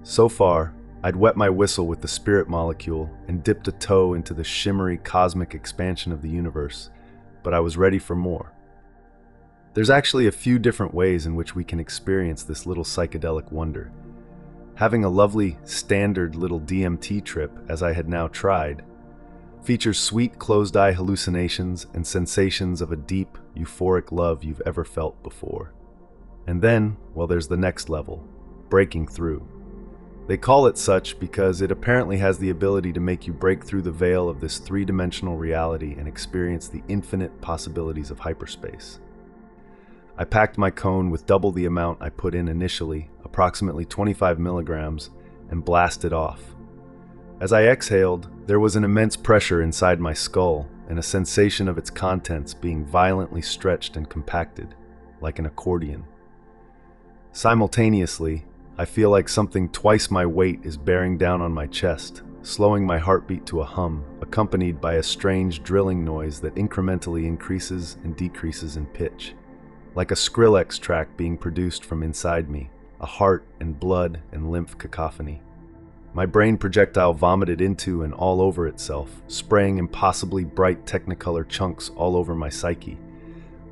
So far, I'd wet my whistle with the spirit molecule and dipped a toe into the shimmery cosmic expansion of the universe, but I was ready for more. There's actually a few different ways in which we can experience this little psychedelic wonder. Having a lovely, standard little DMT trip, as I had now tried, features sweet closed-eye hallucinations and sensations of a deep, euphoric love you've ever felt before. And then, well, there's the next level, breaking through. They call it such because it apparently has the ability to make you break through the veil of this three-dimensional reality and experience the infinite possibilities of hyperspace. I packed my cone with double the amount I put in initially, approximately 25 milligrams, and blasted off. As I exhaled, there was an immense pressure inside my skull and a sensation of its contents being violently stretched and compacted, like an accordion. Simultaneously, I feel like something twice my weight is bearing down on my chest, slowing my heartbeat to a hum, accompanied by a strange drilling noise that incrementally increases and decreases in pitch, like a Skrillex track being produced from inside me, a heart and blood and lymph cacophony. My brain projectile vomited into and all over itself, spraying impossibly bright technicolor chunks all over my psyche.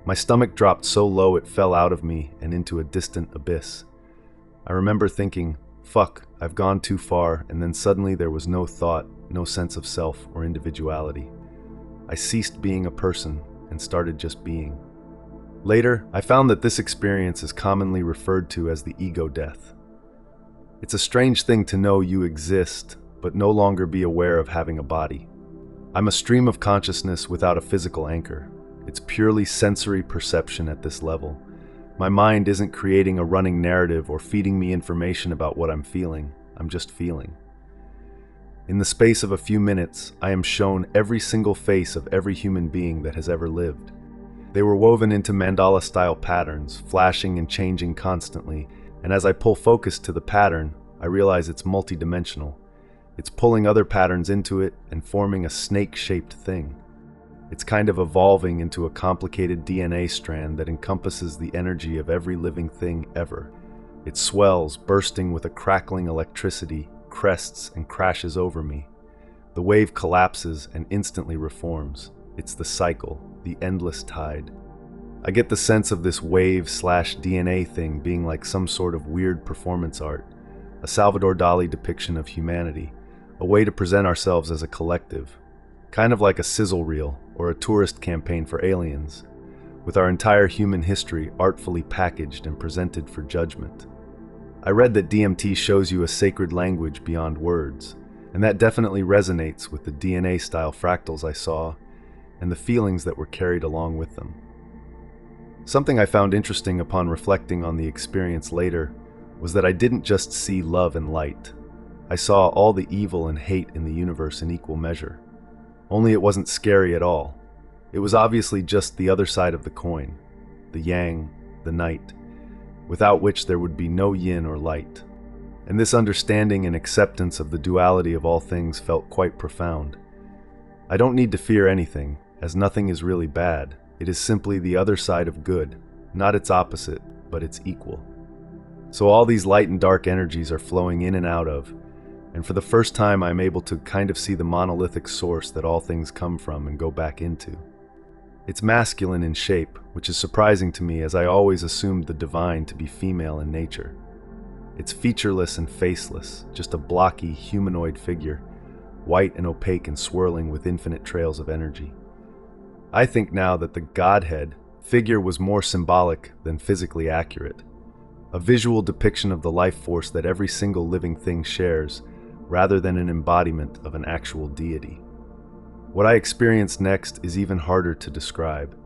My stomach dropped so low it fell out of me and into a distant abyss. I remember thinking, fuck, I've gone too far, and then suddenly there was no thought, no sense of self or individuality. I ceased being a person and started just being. Later, I found that this experience is commonly referred to as the ego death. It's a strange thing to know you exist, but no longer be aware of having a body. I'm a stream of consciousness without a physical anchor. It's purely sensory perception at this level. My mind isn't creating a running narrative or feeding me information about what I'm feeling. I'm just feeling. In the space of a few minutes, I am shown every single face of every human being that has ever lived. They were woven into mandala-style patterns, flashing and changing constantly, and as I pull focus to the pattern, I realize it's multidimensional. It's pulling other patterns into it and forming a snake-shaped thing. It's kind of evolving into a complicated DNA strand that encompasses the energy of every living thing ever. It swells, bursting with a crackling electricity, crests and crashes over me. The wave collapses and instantly reforms. It's the cycle, the endless tide. I get the sense of this wave/DNA thing being like some sort of weird performance art, a Salvador Dali depiction of humanity, a way to present ourselves as a collective, kind of like a sizzle reel or a tourist campaign for aliens, with our entire human history artfully packaged and presented for judgment. I read that DMT shows you a sacred language beyond words, and that definitely resonates with the DNA-style fractals I saw and the feelings that were carried along with them. Something I found interesting upon reflecting on the experience later was that I didn't just see love and light. I saw all the evil and hate in the universe in equal measure. Only it wasn't scary at all. It was obviously just the other side of the coin, the yang, the night, without which there would be no yin or light. And this understanding and acceptance of the duality of all things felt quite profound. I don't need to fear anything, as nothing is really bad. It is simply the other side of good, not its opposite, but its equal. So all these light and dark energies are flowing in and out of, and for the first time I'm able to kind of see the monolithic source that all things come from and go back into. It's masculine in shape, which is surprising to me as I always assumed the divine to be female in nature. It's featureless and faceless, just a blocky, humanoid figure, white and opaque and swirling with infinite trails of energy. I think now that the Godhead figure was more symbolic than physically accurate, a visual depiction of the life force that every single living thing shares, rather than an embodiment of an actual deity. What I experienced next is even harder to describe,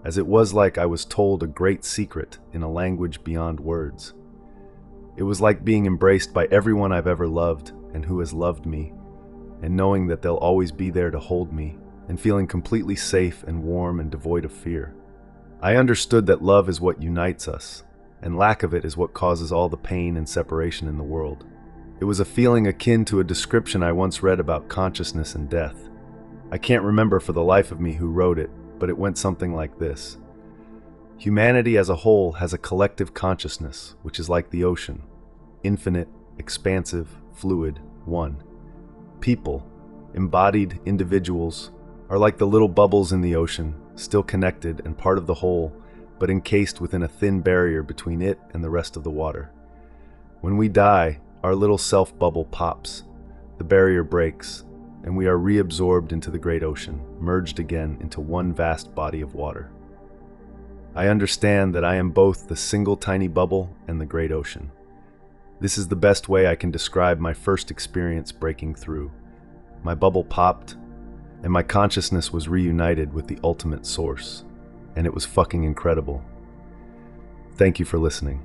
as it was like I was told a great secret in a language beyond words. It was like being embraced by everyone I've ever loved and who has loved me, and knowing that they'll always be there to hold me, and feeling completely safe and warm and devoid of fear. I understood that love is what unites us, and lack of it is what causes all the pain and separation in the world. It was a feeling akin to a description I once read about consciousness and death. I can't remember for the life of me who wrote it, but it went something like this. Humanity as a whole has a collective consciousness, which is like the ocean, infinite, expansive, fluid, one. People, embodied individuals, are like the little bubbles in the ocean, still connected and part of the whole, but encased within a thin barrier between it and the rest of the water. When we die, our little self-bubble pops, the barrier breaks, and we are reabsorbed into the great ocean, merged again into one vast body of water. I understand that I am both the single tiny bubble and the great ocean. This is the best way I can describe my first experience breaking through. My bubble popped, and my consciousness was reunited with the ultimate source, and it was fucking incredible. Thank you for listening.